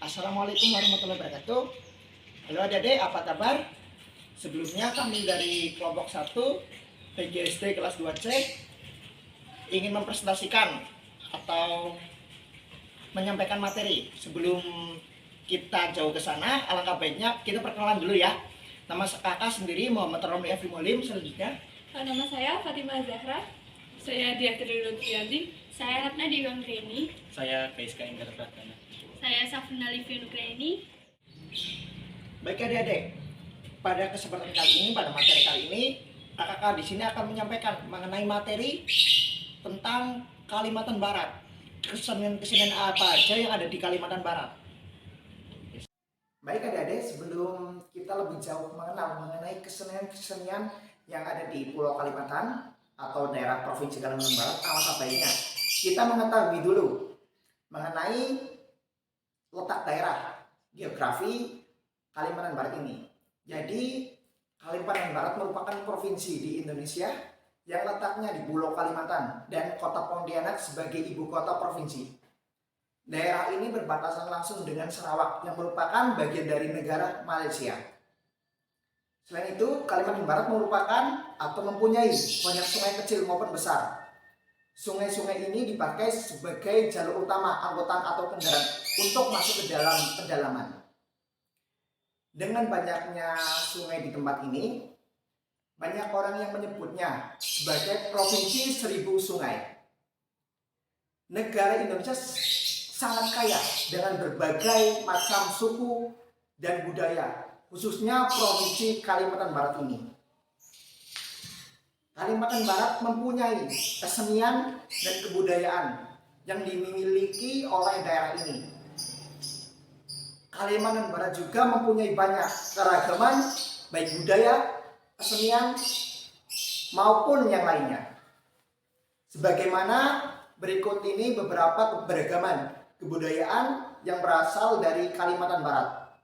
Assalamualaikum warahmatullahi wabarakatuh. Halo adik-adik, apa kabar? Sebelumnya kami dari kelompok 1 PGSD kelas 2C ingin mempresentasikan atau menyampaikan materi. Sebelum kita jauh ke sana, alangkah baiknya kita perkenalan dulu ya. Nama kakak sendiri Muhammad Romli Afri Mulim. Selanjutnya, Nama saya Fatimah Zahra. Saya Diatri Lutfianti. Saya Ratna Diwanggreni. Saya Kaiska Inggar Pratana. Saya Safina Livi Nugraini. baik adik-adik, pada kesempatan kali ini, pada materi kali ini, kakak di sini akan menyampaikan mengenai materi tentang Kalimantan Barat. Kesenian-kesenian apa aja yang ada di Kalimantan Barat. Baik adik-adik, sebelum kita lebih jauh mengenal mengenai kesenian-kesenian yang ada di Pulau Kalimantan atau daerah Provinsi Kalimantan Barat, alangkah baiknya kita mengetahui dulu mengenai letak daerah geografi Kalimantan Barat ini. Jadi Kalimantan Barat merupakan provinsi di Indonesia yang letaknya di Pulau Kalimantan dan kota Pontianak sebagai ibu kota provinsi. Daerah ini berbatasan langsung dengan Sarawak yang merupakan bagian dari negara Malaysia. Selain itu, Kalimantan Barat merupakan atau mempunyai banyak sungai kecil maupun besar. Sungai-sungai ini dipakai sebagai jalur utama angkutan atau kendaraan untuk masuk ke dalam pedalaman. Dengan banyaknya sungai di tempat ini, banyak orang yang menyebutnya sebagai Provinsi Seribu Sungai. Negara Indonesia sangat kaya dengan berbagai macam suku dan budaya, khususnya Provinsi Kalimantan Barat ini. Kalimantan Barat mempunyai kesenian dan kebudayaan yang dimiliki oleh daerah ini. Kalimantan Barat juga mempunyai banyak keragaman baik budaya, kesenian maupun yang lainnya. Sebagaimana berikut ini beberapa keberagaman kebudayaan yang berasal dari Kalimantan Barat.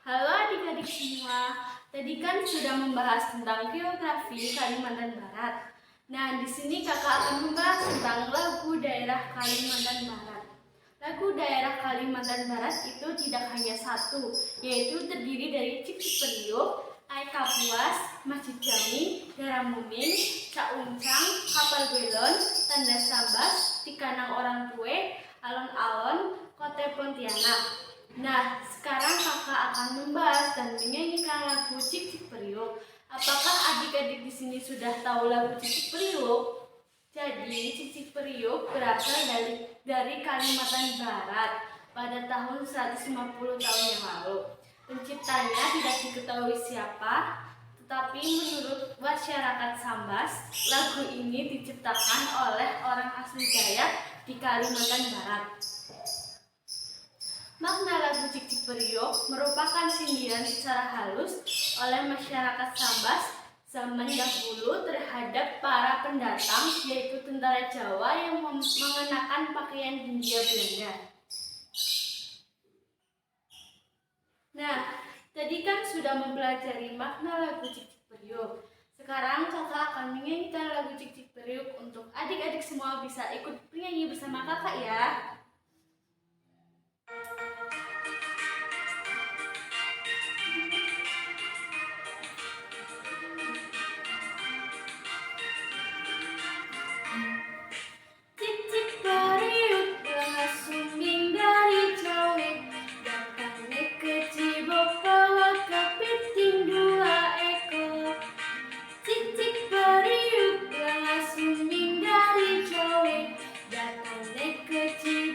Halo adik-adik semua. Tadi kan sudah membahas tentang geografi Kalimantan Barat. Nah, di sini kakak akan membahas tentang lagu daerah Kalimantan Barat. Lagu daerah Kalimantan Barat itu tidak hanya satu, yaitu terdiri dari Cicik Periuk, Ai Kapuas, Masjid Jami, Daramuming, Cak Uncang, Kapal Belon, Tanda Sambas, Tikanang Orang Tue, Alon-alon, Kota Pontianak. Nah, sekarang kakak akan membahas dan menyanyikan lagu Cicik Periuk. Apakah adik-adik di sini sudah tahu lagu Cicik Periuk? Jadi, Cicik Periuk berasal dari Kalimantan Barat pada tahun 150 tahun yang lalu. Penciptanya tidak diketahui siapa, tetapi menurut masyarakat Sambas, lagu ini diciptakan oleh orang asli Dayak di Kalimantan Barat. Makna lagu Cicik Periuk merupakan sindiran secara halus oleh masyarakat Sambas zaman dahulu terhadap para pendatang, yaitu tentara Jawa yang mengenakan pakaian Hindia Belanda. Nah, tadi kan sudah mempelajari makna lagu Cicik Periuk. Sekarang kakak akan menyanyikan lagu Cicik Periuk untuk adik-adik semua bisa ikut bernyanyi bersama kakak ya. Cicik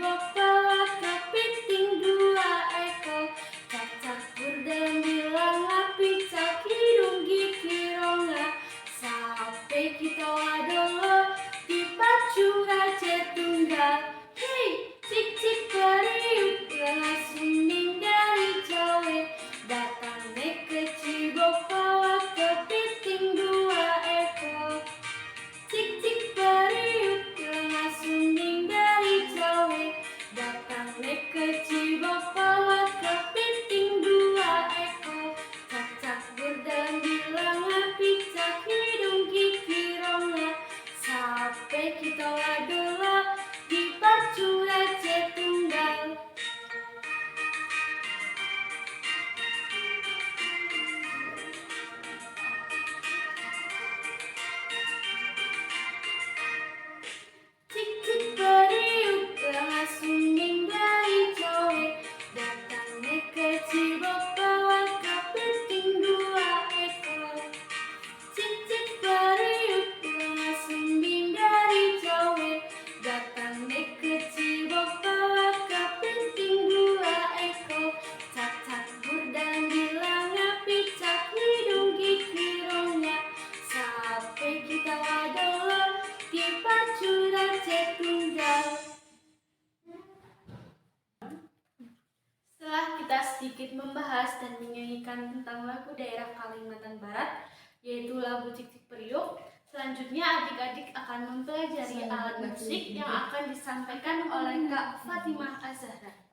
kita sedikit membahas dan menyanyikan tentang lagu daerah Kalimantan Barat, yaitu lagu Cik-Cik Periuk. Selanjutnya adik-adik akan mempelajari alat musik yang akan disampaikan oleh Kak Fatimah Az-Zahra.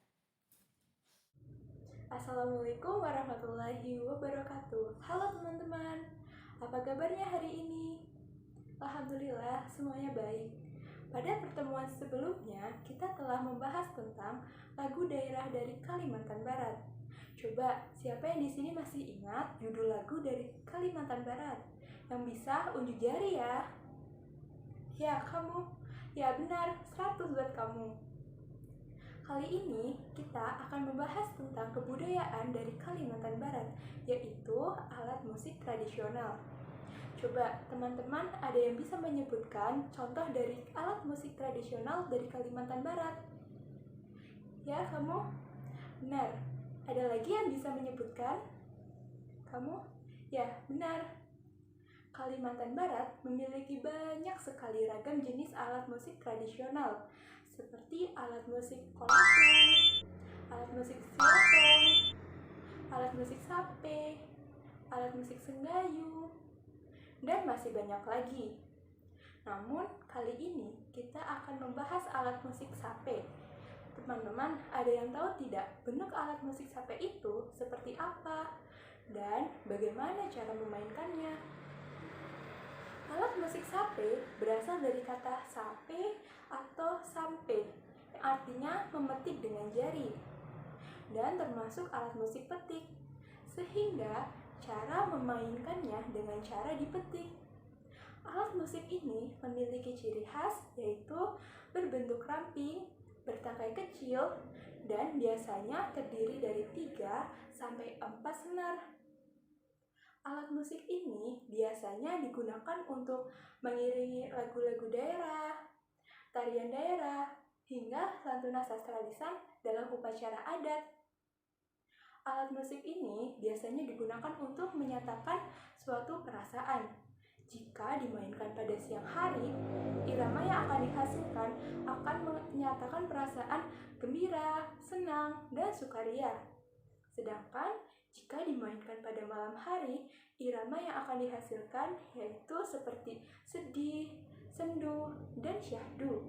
Assalamualaikum warahmatullahi wabarakatuh. Halo teman-teman, apa kabarnya hari ini? Alhamdulillah semuanya baik. Pada pertemuan sebelumnya, kita telah membahas tentang lagu daerah dari Kalimantan Barat. Coba, siapa yang di sini masih ingat judul lagu dari Kalimantan Barat? Yang bisa unjuk jari ya. Ya, kamu. Ya benar, 100 buat kamu. Kali ini kita akan membahas tentang kebudayaan dari Kalimantan Barat, yaitu alat musik tradisional. Coba teman-teman ada yang bisa menyebutkan contoh dari alat musik tradisional dari Kalimantan Barat? Ya, kamu? Benar. Ada lagi yang bisa menyebutkan? Kamu? Ya, benar. Kalimantan Barat memiliki banyak sekali ragam jenis alat musik tradisional, seperti alat musik kolakung, alat musik siotong, alat musik sape, alat musik senggayu, dan masih banyak lagi. Namun, kali ini kita akan membahas alat musik sape. Teman-teman, ada yang tahu tidak bentuk alat musik sape itu seperti apa dan bagaimana cara memainkannya? Alat musik sape berasal dari kata sape atau sampe, yang artinya memetik dengan jari, dan termasuk alat musik petik, sehingga cara memainkannya dengan cara dipetik. Alat musik ini memiliki ciri khas, yaitu berbentuk ramping, bertangkai kecil, dan biasanya terdiri dari 3 sampai 4 senar. Alat musik ini biasanya digunakan untuk mengiringi lagu-lagu daerah, tarian daerah, hingga lantunan sastra lisan dalam upacara adat. Alat musik ini biasanya digunakan untuk menyatakan suatu perasaan. Jika dimainkan pada siang hari, irama yang akan dihasilkan akan menyatakan perasaan gembira, senang, dan sukaria. Sedangkan jika dimainkan pada malam hari, irama yang akan dihasilkan yaitu seperti sedih, sendu, dan syahdu.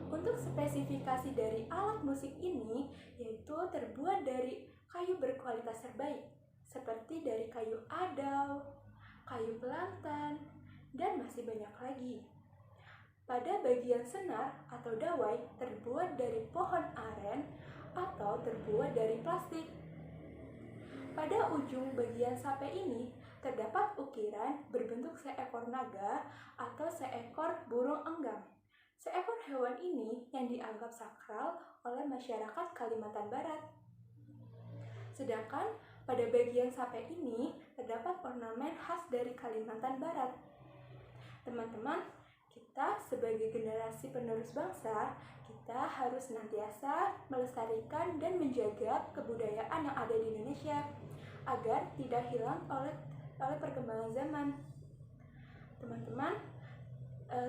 Untuk spesifikasi dari alat musik ini yaitu terbuat dari kayu berkualitas terbaik, seperti dari kayu adau, kayu pelantan, dan masih banyak lagi. Pada bagian senar atau dawai terbuat dari pohon aren atau terbuat dari plastik. Pada ujung bagian sape ini terdapat ukiran berbentuk seekor naga atau seekor burung enggang. Seekor hewan ini yang dianggap sakral oleh masyarakat Kalimantan Barat. Sedangkan pada bagian sape ini terdapat ornamen khas dari Kalimantan Barat. Teman-teman, kita sebagai generasi penerus bangsa, kita harus senantiasa melestarikan dan menjaga kebudayaan yang ada di Indonesia agar tidak hilang oleh perkembangan zaman. Teman-teman,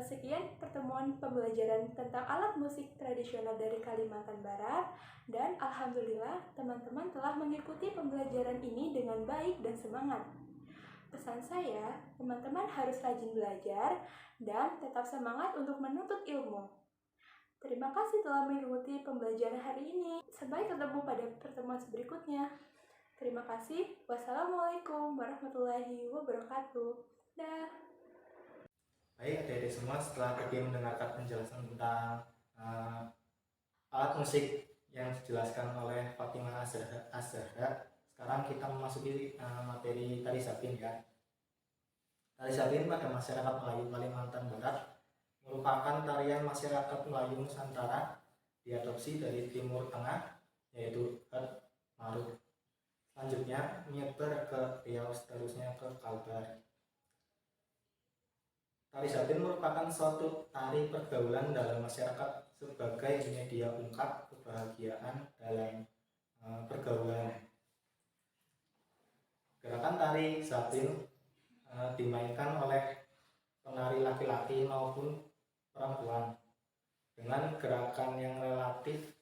sekian pertemuan pembelajaran tentang alat musik tradisional dari Kalimantan Barat, dan alhamdulillah teman-teman telah mengikuti pembelajaran ini dengan baik dan semangat. Pesan saya, teman-teman harus rajin belajar dan tetap semangat untuk menuntut ilmu. Terima kasih telah mengikuti pembelajaran hari ini. Sampai ketemu pada pertemuan berikutnya. Terima kasih. Wassalamualaikum warahmatullahi wabarakatuh. Dah. Baik adik-adik semua, setelah tadi mendengarkan penjelasan tentang alat musik yang dijelaskan oleh Fatimah Az-Zahra, sekarang kita memasuki materi tari sabin ya. Tari sabin pada masyarakat Melayu Kalimantan Barat merupakan tarian masyarakat Melayu Nusantara, diadopsi dari Timur Tengah, yaitu Het, Maruf. Selanjutnya menyebar ke Riau, seterusnya ke Kalbar. Tari sabin merupakan suatu tari pergaulan dalam masyarakat sebagai media ungkap kebahagiaan dalam pergaulan. Gerakan tari sabin dimainkan oleh penari laki-laki maupun perempuan dengan gerakan yang relatif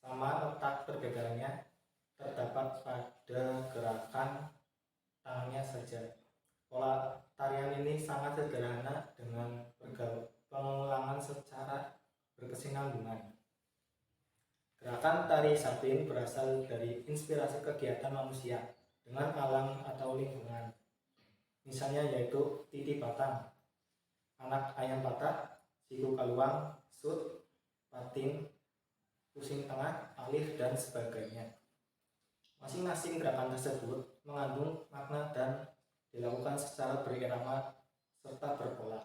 sama, letak perbedaannya terdapat pada gerakan tangannya saja. Pola tarian ini sangat sederhana dengan pengulangan secara berkesinambungan. Gerakan tari Sapin berasal dari inspirasi kegiatan manusia dengan alam atau lingkungan. Misalnya yaitu titi batang, anak ayam patah, siku kaluang, sut, patin, pusing tengah, alif, dan sebagainya. Masing-masing gerakan tersebut mengandung makna dan dilakukan secara berirama serta berpola.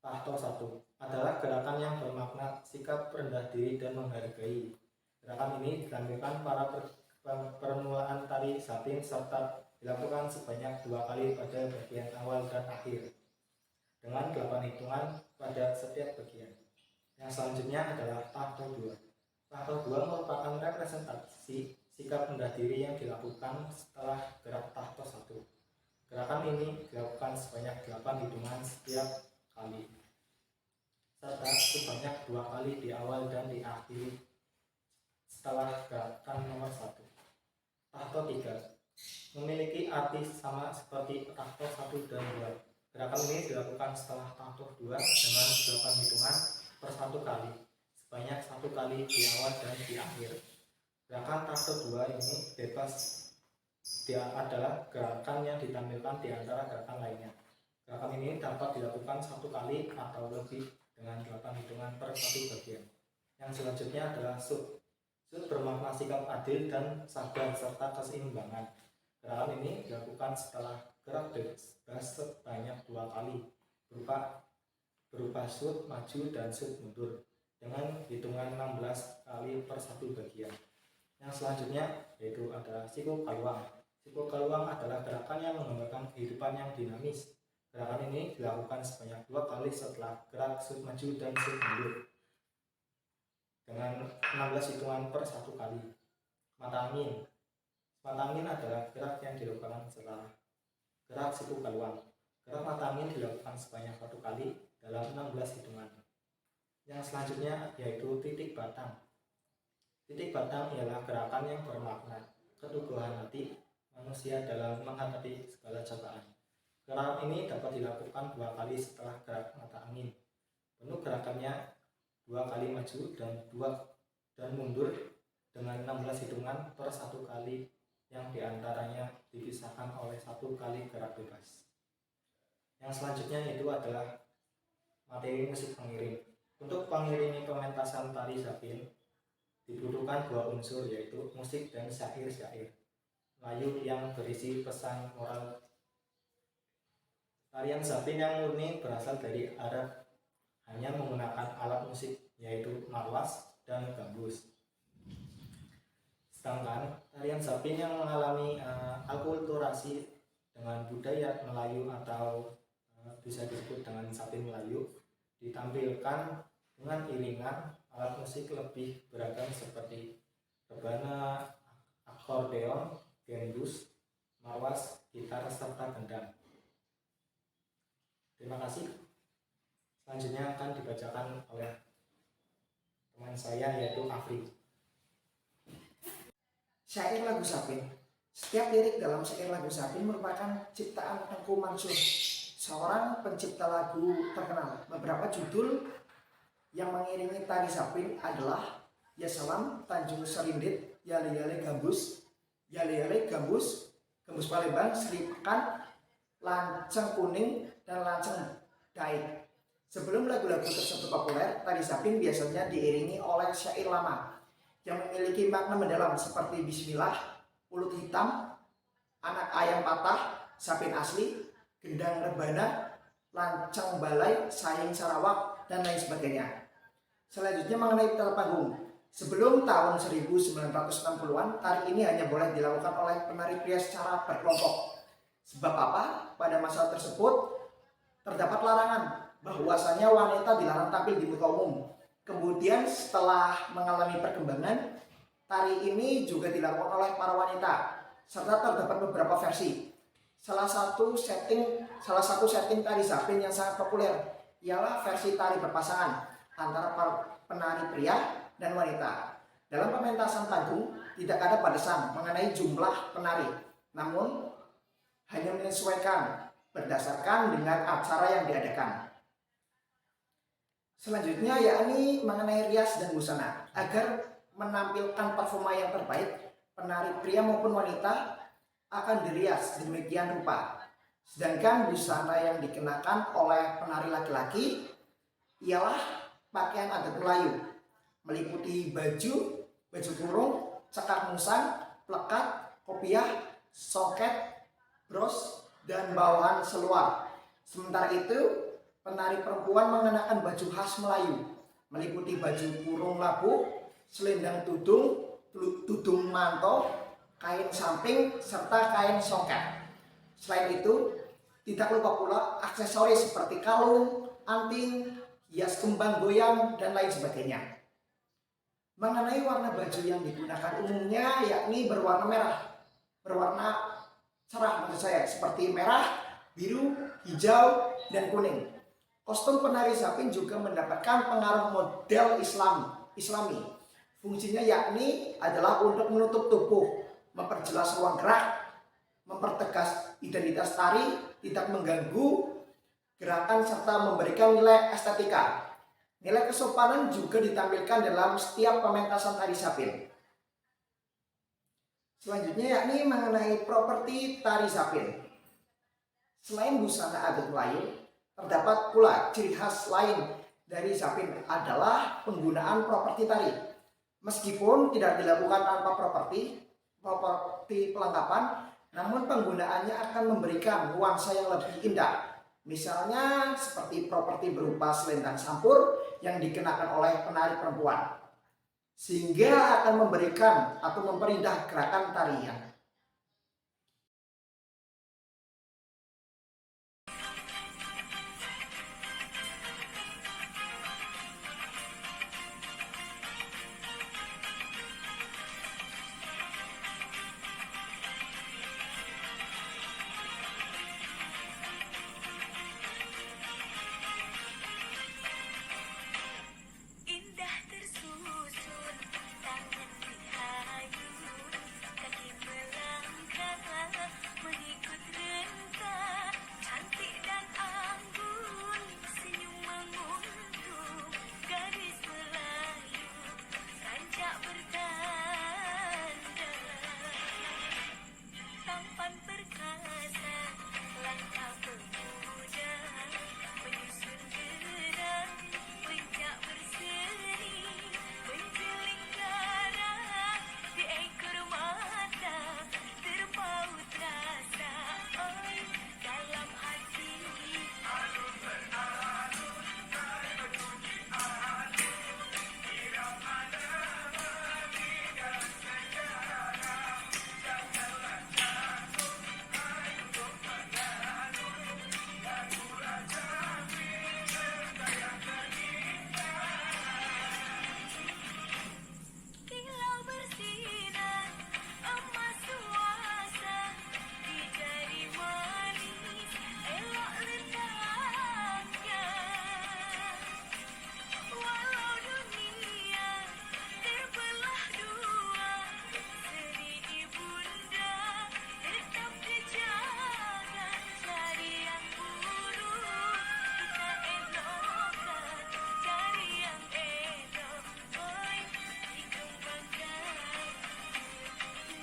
Tahto 1 adalah gerakan yang bermakna sikap rendah diri dan menghargai. Gerakan ini ditampilkan para permulaan tari Sapin serta dilakukan sebanyak 2 kali pada bagian awal dan akhir dengan 8 hitungan pada setiap bagian. Yang selanjutnya adalah tahto 2. Tahto 2 merupakan representasi sikap rendah diri yang dilakukan setelah gerak tahto 1. Gerakan ini dilakukan sebanyak 8 hitungan setiap kali serta sebanyak 2 kali di awal dan di akhir setelah gerakan nomor 1. Tahto 3 memiliki arti sama seperti tahto 1 dan 2. Gerakan ini dilakukan setelah tahto 2 dengan 8 hitungan per 1 kali, sebanyak 1 kali di awal dan di akhir. Gerakan tahto 2 ini bebas, dia adalah gerakan yang ditampilkan di antara gerakan lainnya. Gerakan ini dapat dilakukan 1 kali atau lebih dengan 8 hitungan per 1 bagian. Yang selanjutnya adalah sut. Sut bermakna sikap adil dan sabar serta keseimbangan. Gerakan ini dilakukan setelah gerak bebas sebanyak 2 kali berupa sut maju dan sut mundur dengan hitungan 16 kali per 1 bagian. Yang selanjutnya yaitu adalah siku kaluang. Siku kaluang adalah gerakan yang menggambarkan kehidupan yang dinamis. Gerakan ini dilakukan sebanyak 2 kali setelah gerak sut maju dan sut mundur dengan 16 hitungan per 1 kali. Mata angin. Mata angin adalah gerak yang dilakukan setelah gerak siku kaluang. Gerak mata angin dilakukan sebanyak 1 kali dalam 16 hitungan. Yang selanjutnya yaitu titik batang. Titik batang ialah gerakan yang bermakna keteguhan hati manusia dalam menghadapi segala cobaan. Gerakan ini dapat dilakukan 2 kali setelah gerak mata angin. Bentuk gerakannya 2 kali maju dan mundur dengan 16 hitungan per 1 kali yang diantaranya dipisahkan oleh 1 kali gerak bebas. Yang selanjutnya itu adalah materi musik pengiring. Untuk mengiringi pementasan tari Sapin dibutuhkan 2 unsur yaitu musik dan syair-syair Melayu yang berisi pesan moral. Tarian Sapin yang murni berasal dari Arab, hanya menggunakan alat musik yaitu marwas dan gambus. Sedangkan tarian Sapin yang mengalami akulturasi dengan budaya Melayu atau bisa disebut dengan Sapin Melayu ditampilkan dengan iringan alat musik lebih beragam seperti rebana, akordeon, gendus, marwas, gitar, serta gendang. Terima kasih. Selanjutnya akan dibacakan oleh teman saya yaitu Afri. Syair lagu Sapin. Setiap lirik dalam syair lagu Sapin merupakan ciptaan Tengku Mansur, seorang pencipta lagu terkenal. Beberapa judul yang mengiringi tari Sapin adalah Ya Salam, Tanjung Serindit, Yale Yale Gambus, Gambus Palembang, Sri Pekan, Lanceng Kuning, dan Lanceng Daik. Sebelum lagu-lagu tersebut populer, tari Sapin biasanya diiringi oleh syair lama yang memiliki makna mendalam seperti Bismillah, Ulut Hitam, Anak Ayam Patah, Sapin Asli, Gendang Rebana, Lanceng Balai, Saying Sarawak, dan lain sebagainya. Selanjutnya mengenai tata panggung. Sebelum tahun 1960-an, tari ini hanya boleh dilakukan oleh penari pria secara berkelompok. Sebab apa? Pada masa tersebut terdapat larangan bahwasanya wanita dilarang tampil di muka umum. Kemudian setelah mengalami perkembangan, tari ini juga dilakukan oleh para wanita, serta terdapat beberapa versi. Salah satu setting tari Sapin yang sangat populer ialah versi tari berpasangan antara penari pria dan wanita. Dalam pementasan panggung tidak ada batasan mengenai jumlah penari, namun hanya menyesuaikan berdasarkan dengan acara yang diadakan. Selanjutnya yakni mengenai rias dan busana. Agar menampilkan performa yang terbaik, penari pria maupun wanita akan dirias demikian rupa. Sedangkan busana yang dikenakan oleh penari laki-laki ialah pakaian adat Melayu, meliputi baju kurung, cekak musang, plekat, kopiah, soket, bros, dan bawahan seluar. Sementara itu, penari perempuan mengenakan baju khas Melayu, meliputi baju kurung labu, selendang tudung manto, kain samping, serta kain songket. Selain itu, tidak lupa pula aksesoris seperti kalung, anting, hias kembang goyang, dan lain sebagainya. Mengenai warna baju yang digunakan umumnya yakni berwarna merah, berwarna cerah maksud saya, seperti merah, biru, hijau, dan kuning. Kostum penari Zapin juga mendapatkan pengaruh model Islami. Fungsinya yakni adalah untuk menutup tubuh, memperjelas ruang gerak, mempertegas identitas tari, tidak mengganggu gerakan, serta memberikan nilai estetika. Nilai kesopanan juga ditampilkan dalam setiap pementasan tari Zapin. Selanjutnya yakni mengenai properti tari Zapin. Selain busana adat Melayu, terdapat pula ciri khas lain dari Zapin adalah penggunaan properti tari. Meskipun tidak dilakukan tanpa properti pelengkapan, namun penggunaannya akan memberikan nuansa yang lebih indah. Misalnya seperti properti berupa selendang sampur yang dikenakan oleh penari perempuan, sehingga akan memberikan atau memperindah gerakan tarian. Indah tersusun, tangan dihayun, kaki melangkah, mengikut rentah, cantik dan anggun, senyum menguntung, gadis Melayu, rancak bertanda, tampan perkasa, langkah pemuda, menyusun gerak, pencak berseri, menjeling darah, di ekor mata, terpaut rasa, oi, dalam hati. Kilau bersinar, emas suasa, di jari manis, elok letaknya. Walau dunia terbelah dua, seri ibunda tetap dijaga. Cari yang buruk, kita elokkan, cari yang elok, oi, dikembangkan.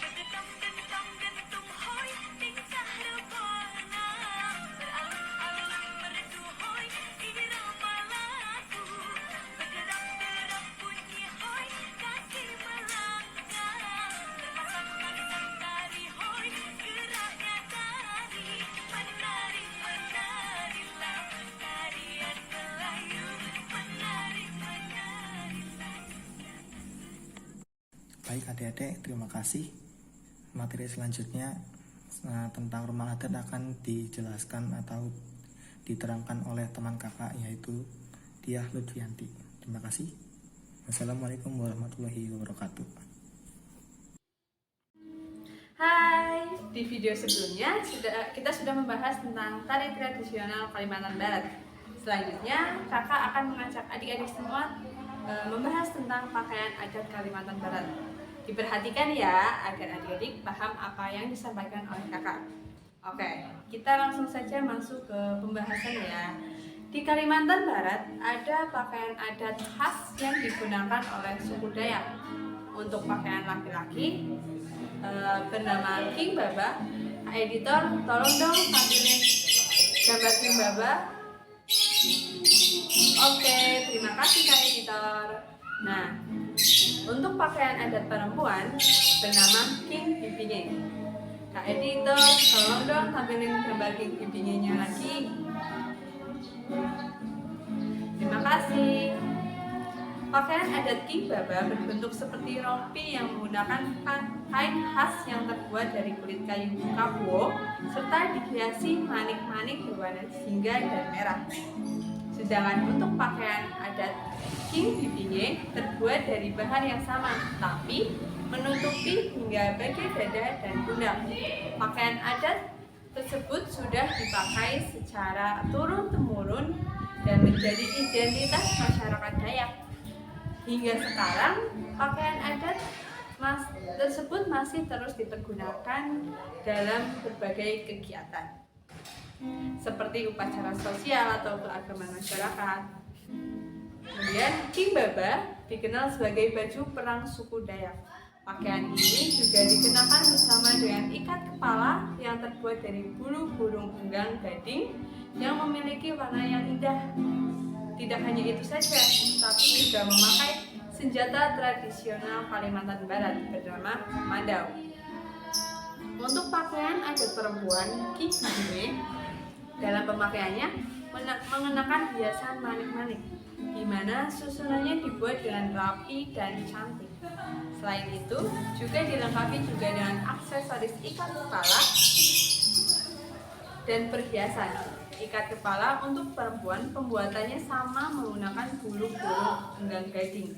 Berdetam dentam dentum, hoi, tingkah rupanya, beralun-alun merdu, hoi, irama lagu, berderap-derap bunyi, hoi, kaki melangkah, terpasang-pasang tari, hoi, geraknya tari, menari-menarilah tarian Melayu, menari-menarilah. Baik adik-adik, terima kasih. Materi selanjutnya tentang rumah adat akan dijelaskan atau diterangkan oleh teman kakak, yaitu Diah Lutfianti. Terima kasih. Wassalamualaikum warahmatullahi wabarakatuh. Hai, di video sebelumnya kita sudah membahas tentang tari tradisional Kalimantan Barat. Selanjutnya, kakak akan mengajak adik-adik semua membahas tentang pakaian adat Kalimantan Barat. Diperhatikan ya agar adik-adik paham apa yang disampaikan oleh kakak. Oke, kita langsung saja masuk ke pembahasan ya. Di Kalimantan Barat ada pakaian adat khas yang digunakan oleh suku Dayak. Untuk pakaian laki-laki bernama King Baba. Editor, tolong dong tampilin gambar King Baba. Oke, terima kasih Kak Editor. Nah, untuk pakaian adat perempuan bernama King Bibinge. Kak Editor, tolong dong tampilin gambar King Bibinge-nya lagi. Terima kasih. Pakaian adat King Baba berbentuk seperti rompi yang menggunakan kain khas yang terbuat dari kulit kayu kapuo serta dihiasi manik-manik berwarna jingga dan merah. Sedangkan untuk pakaian adat King Bibinge terbuat dari bahan yang sama, tapi menutupi hingga bagian dada dan pundak. Pakaian adat tersebut sudah dipakai secara turun-temurun dan menjadi identitas masyarakat Dayak. Hingga sekarang, pakaian adat tersebut masih terus dipergunakan dalam berbagai kegiatan, seperti upacara sosial atau keagamaan masyarakat. Kemudian, King Baba dikenal sebagai baju perang suku Dayak. Pakaian ini juga dikenakan bersama dengan ikat kepala yang terbuat dari bulu burung unggang gading yang memiliki warna yang indah. Tidak hanya itu saja, tapi juga memakai senjata tradisional Kalimantan Barat bernama mandau. Untuk pakaian adat perempuan, King Bibinge dalam pemakaiannya mengenakan hiasan manik-manik, di mana susunannya dibuat dengan rapi dan cantik. Selain itu, juga dilengkapi juga dengan aksesoris ikat kepala dan perhiasan. Ikat kepala untuk perempuan pembuatannya sama menggunakan bulu burung unggang gading.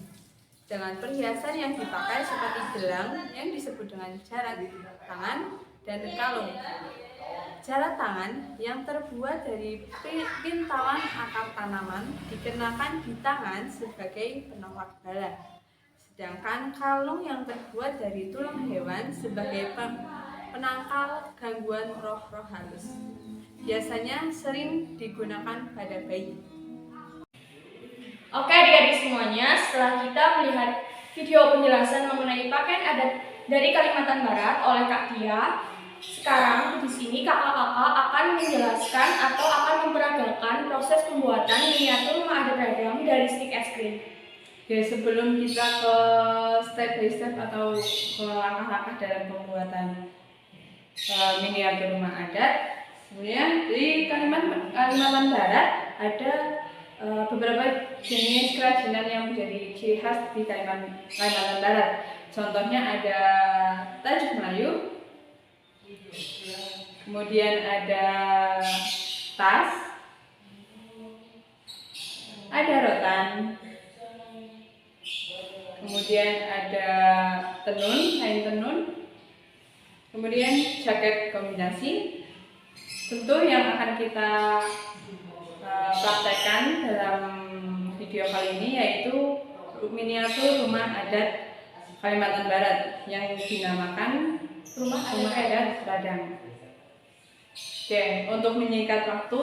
Dengan perhiasan yang dipakai seperti gelang yang disebut dengan jarat tangan dan kalung. Jarat tangan yang terbuat dari pintalan akar tanaman dikenakan di tangan sebagai penolak bala. Sedangkan kalung yang terbuat dari tulang hewan sebagai penangkal gangguan roh-roh halus. Biasanya sering digunakan pada bayi. Oke adik-adik semuanya, setelah kita melihat video penjelasan mengenai pakaian adat dari Kalimantan Barat oleh Kak Tia, sekarang di sini kakak-kakak akan menjelaskan atau akan memperagakan proses pembuatan miniatur rumah adat Radang dari stik es krim. Oke, sebelum kita ke step by step atau ke langkah-langkah dalam pembuatan miniatur rumah adat, sebenarnya di Kalimantan Barat ada beberapa jenis kerajinan yang menjadi ciri khas di Kalimantan Barat. Contohnya ada tajuk Melayu, kemudian ada tas, ada rotan, kemudian ada tenun, kain tenun, kemudian jaket kombinasi. Tentu yang akan kita praktekkan dalam video kali ini yaitu miniatur rumah adat Kalimantan Barat yang dinamakan rumah adat Radang. Oke, untuk menyingkat waktu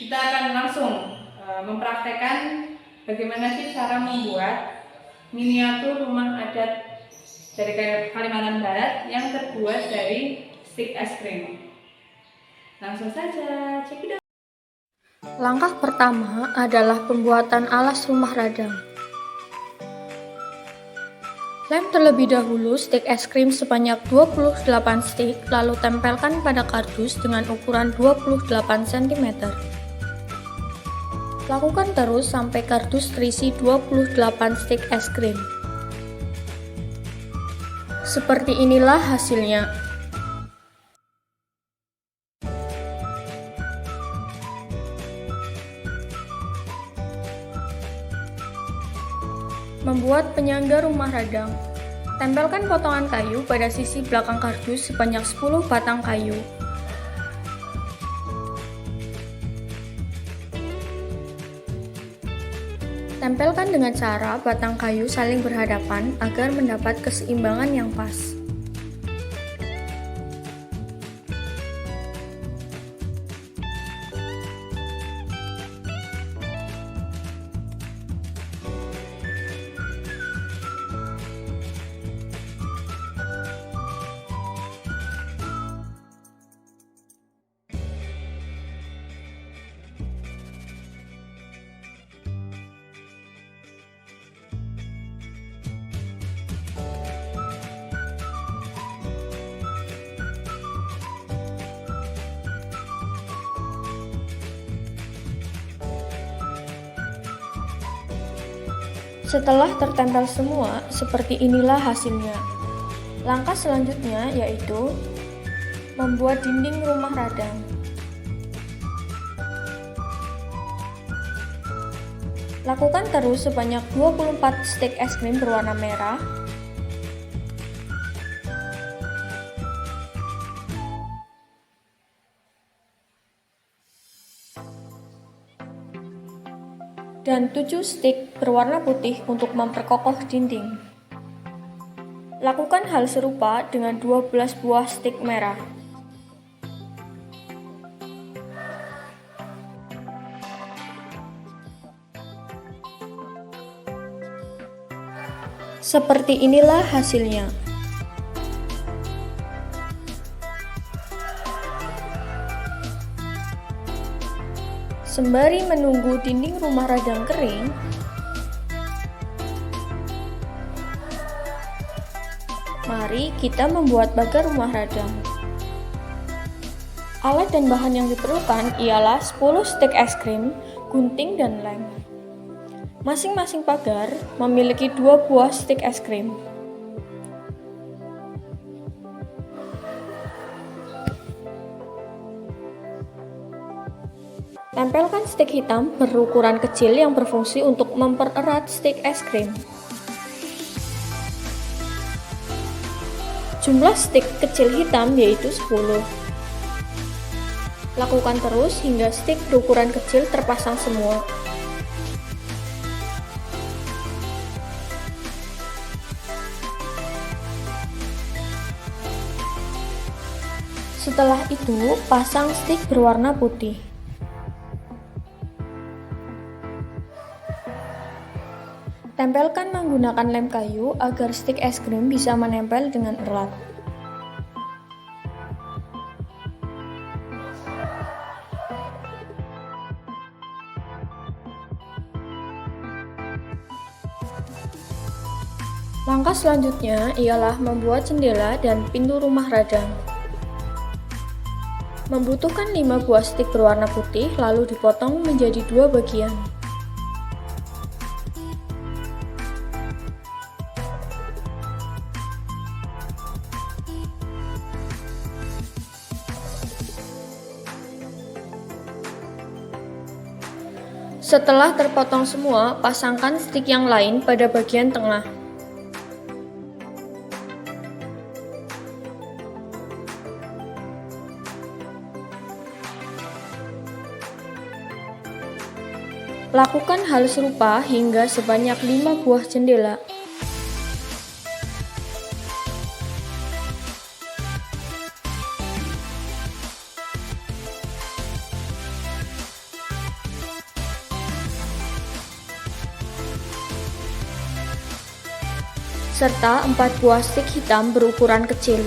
kita akan langsung mempraktekkan bagaimana sih cara membuat miniatur rumah adat dari Kalimantan Barat yang terbuat dari stik es krim. Langsung saja, cekidot. Langkah pertama adalah pembuatan alas rumah radang. Lem terlebih dahulu stik es krim sebanyak 28 stik, lalu tempelkan pada kardus dengan ukuran 28 cm. Lakukan terus sampai kardus terisi 28 stik es krim. Seperti inilah hasilnya. Membuat penyangga rumah radang. Tempelkan potongan kayu pada sisi belakang kardus sebanyak 10 batang kayu. Tempelkan dengan cara batang kayu saling berhadapan agar mendapat keseimbangan yang pas. Setelah tertempel semua, seperti inilah hasilnya. Langkah selanjutnya yaitu membuat dinding rumah radang. Lakukan terus sebanyak 24 stik es krim berwarna merah. Dan 7 stik berwarna putih untuk memperkokoh dinding. Lakukan hal serupa dengan 12 buah stik merah. Seperti inilah hasilnya. Sembari menunggu dinding rumah radang kering, mari kita membuat pagar rumah radang. Alat dan bahan yang diperlukan ialah 10 stik es krim, gunting, dan lem. Masing-masing pagar memiliki 2 buah stik es krim. Tempelkan stik hitam berukuran kecil yang berfungsi untuk mempererat stik es krim. Jumlah stik kecil hitam yaitu 10. Lakukan terus hingga stik berukuran kecil terpasang semua. Setelah itu, pasang stik berwarna putih. Tempelkan menggunakan lem kayu agar stik es krim bisa menempel dengan erat. Langkah selanjutnya ialah membuat jendela dan pintu rumah radang. Membutuhkan 5 buah stik berwarna putih lalu dipotong menjadi 2 bagian. Setelah terpotong semua, pasangkan stik yang lain pada bagian tengah. Lakukan hal serupa hingga sebanyak 5 buah jendela. Serta 4 buah stik hitam berukuran kecil.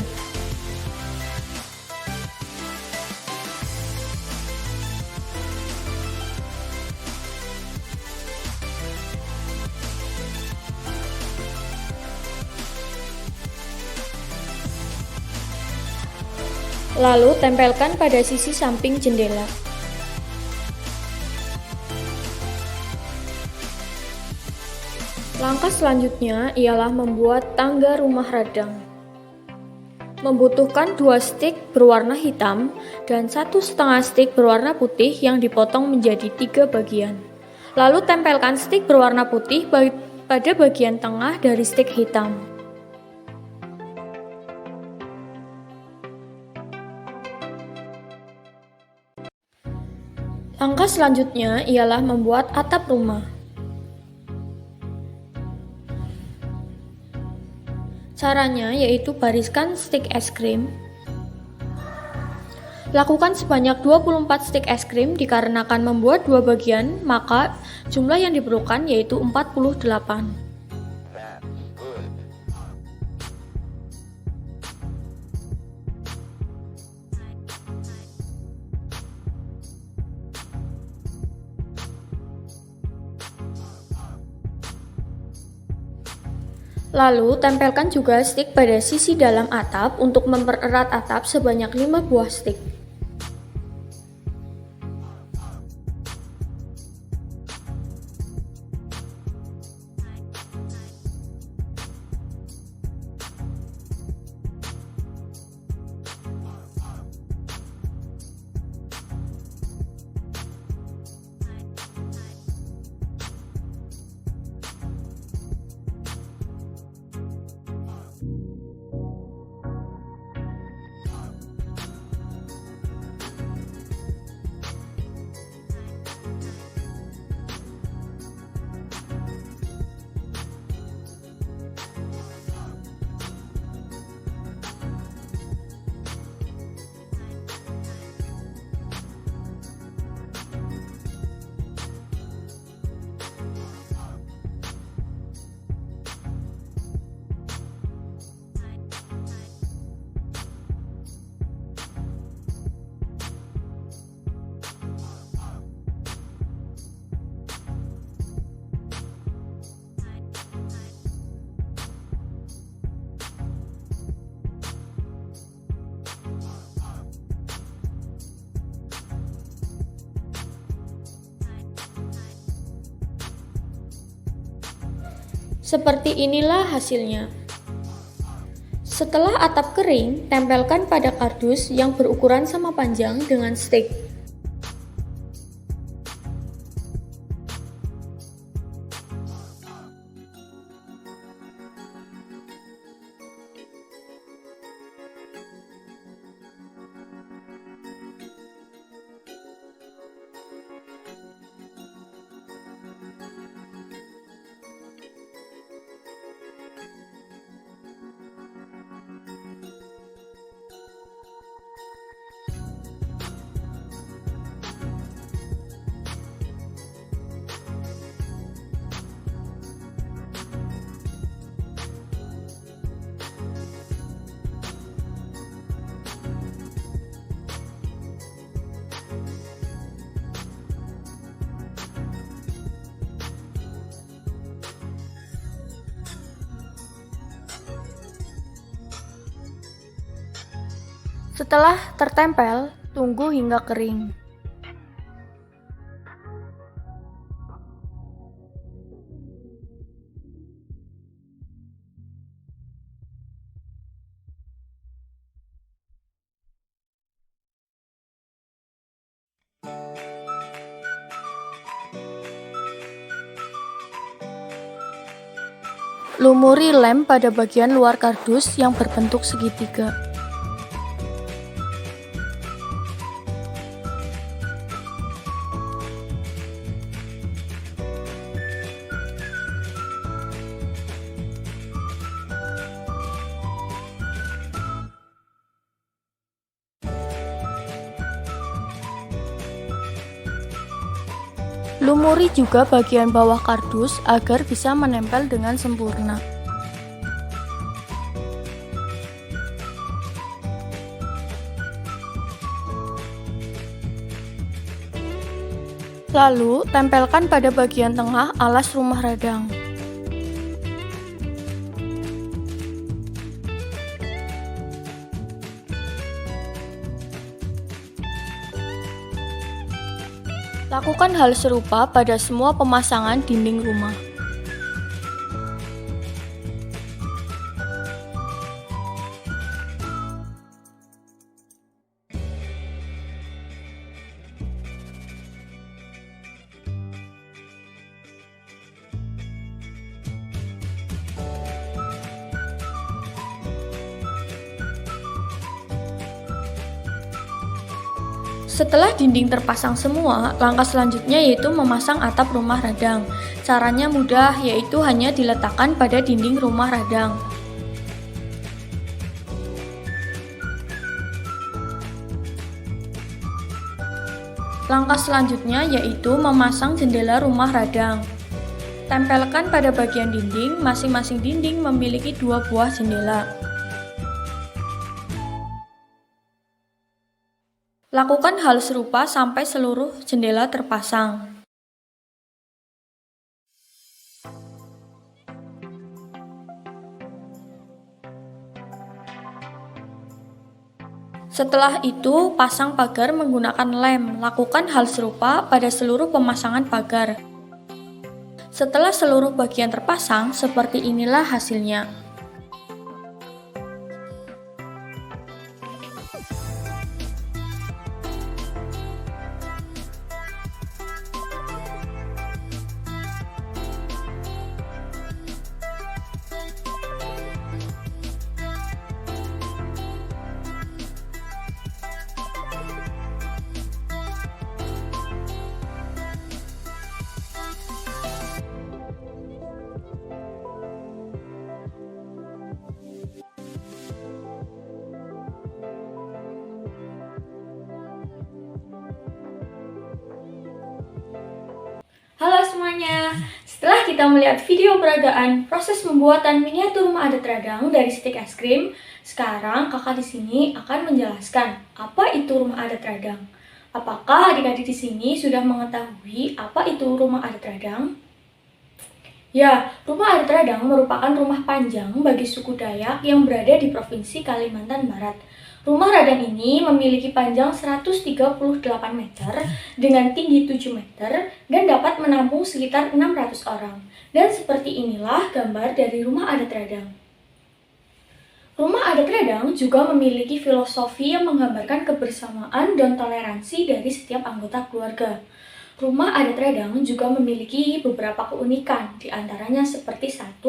Lalu tempelkan pada sisi samping jendela. Langkah selanjutnya ialah membuat tangga rumah radang. Membutuhkan 2 stik berwarna hitam dan 1,5 stik berwarna putih yang dipotong menjadi 3 bagian. Lalu tempelkan stik berwarna putih pada bagian tengah dari stik hitam. Langkah selanjutnya ialah membuat atap rumah. Caranya yaitu bariskan stik es krim. Lakukan sebanyak 24 stik es krim dikarenakan membuat 2 bagian, maka jumlah yang diperlukan yaitu 48. Lalu, tempelkan juga stik pada sisi dalam atap untuk mempererat atap sebanyak 5 buah stik. Seperti inilah hasilnya. Setelah atap kering, tempelkan pada kardus yang berukuran sama panjang dengan stik. Setelah tertempel, tunggu hingga kering. Lumuri lem pada bagian luar kardus yang berbentuk segitiga. Lumuri juga bagian bawah kardus agar bisa menempel dengan sempurna. Lalu, tempelkan pada bagian tengah alas rumah radang. Lakukan hal serupa pada semua pemasangan dinding rumah. Setelah dinding terpasang semua, langkah selanjutnya yaitu memasang atap rumah radang. Caranya mudah, yaitu hanya diletakkan pada dinding rumah radang. Langkah selanjutnya yaitu memasang jendela rumah radang. Tempelkan pada bagian dinding, masing-masing dinding memiliki 2 buah jendela. Lakukan hal serupa sampai seluruh jendela terpasang. Setelah itu, pasang pagar menggunakan lem. Lakukan hal serupa pada seluruh pemasangan pagar. Setelah seluruh bagian terpasang, seperti inilah hasilnya. Halo semuanya, setelah kita melihat video peragaan proses pembuatan miniatur rumah adat radang dari stik es krim, sekarang kakak di sini akan menjelaskan apa itu rumah adat radang. Apakah adik-adik di sini sudah mengetahui apa itu rumah adat radang? Ya, rumah adat radang merupakan rumah panjang bagi suku Dayak yang berada di Provinsi Kalimantan Barat. Rumah radang ini memiliki panjang 138 meter dengan tinggi 7 meter dan dapat menampung sekitar 600 orang. Dan seperti inilah gambar dari rumah adat radang. Rumah adat radang juga memiliki filosofi yang menggambarkan kebersamaan dan toleransi dari setiap anggota keluarga. Rumah adat radang juga memiliki beberapa keunikan, diantaranya seperti 1,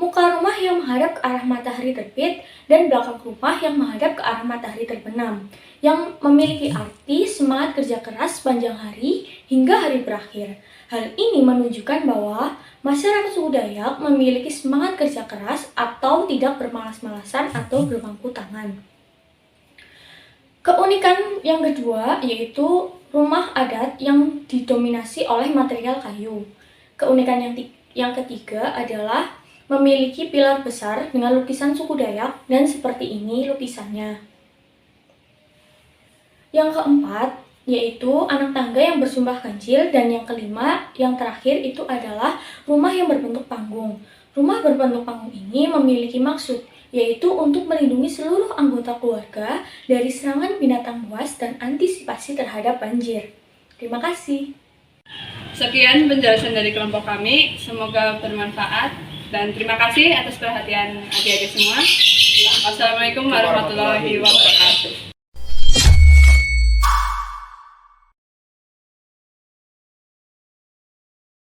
muka rumah yang menghadap ke arah matahari terbit dan belakang rumah yang menghadap ke arah matahari terbenam, yang memiliki arti semangat kerja keras sepanjang hari hingga hari berakhir. Hal ini menunjukkan bahwa masyarakat suku Dayak memiliki semangat kerja keras atau tidak bermalas-malasan atau berpangku tangan. Keunikan yang kedua yaitu rumah adat yang didominasi oleh material kayu. Keunikan yang ketiga adalah memiliki pilar besar dengan lukisan suku Dayak dan seperti ini lukisannya. Yang keempat yaitu anak tangga yang bersumpah kancil, dan yang kelima yang terakhir itu adalah rumah yang berbentuk panggung. Rumah berbentuk panggung ini memiliki maksud yaitu untuk melindungi seluruh anggota keluarga dari serangan binatang buas dan antisipasi terhadap banjir. Terima kasih. Sekian penjelasan dari kelompok kami, semoga bermanfaat dan terima kasih atas perhatian adik-adik semua. Wassalamualaikum warahmatullahi wabarakatuh.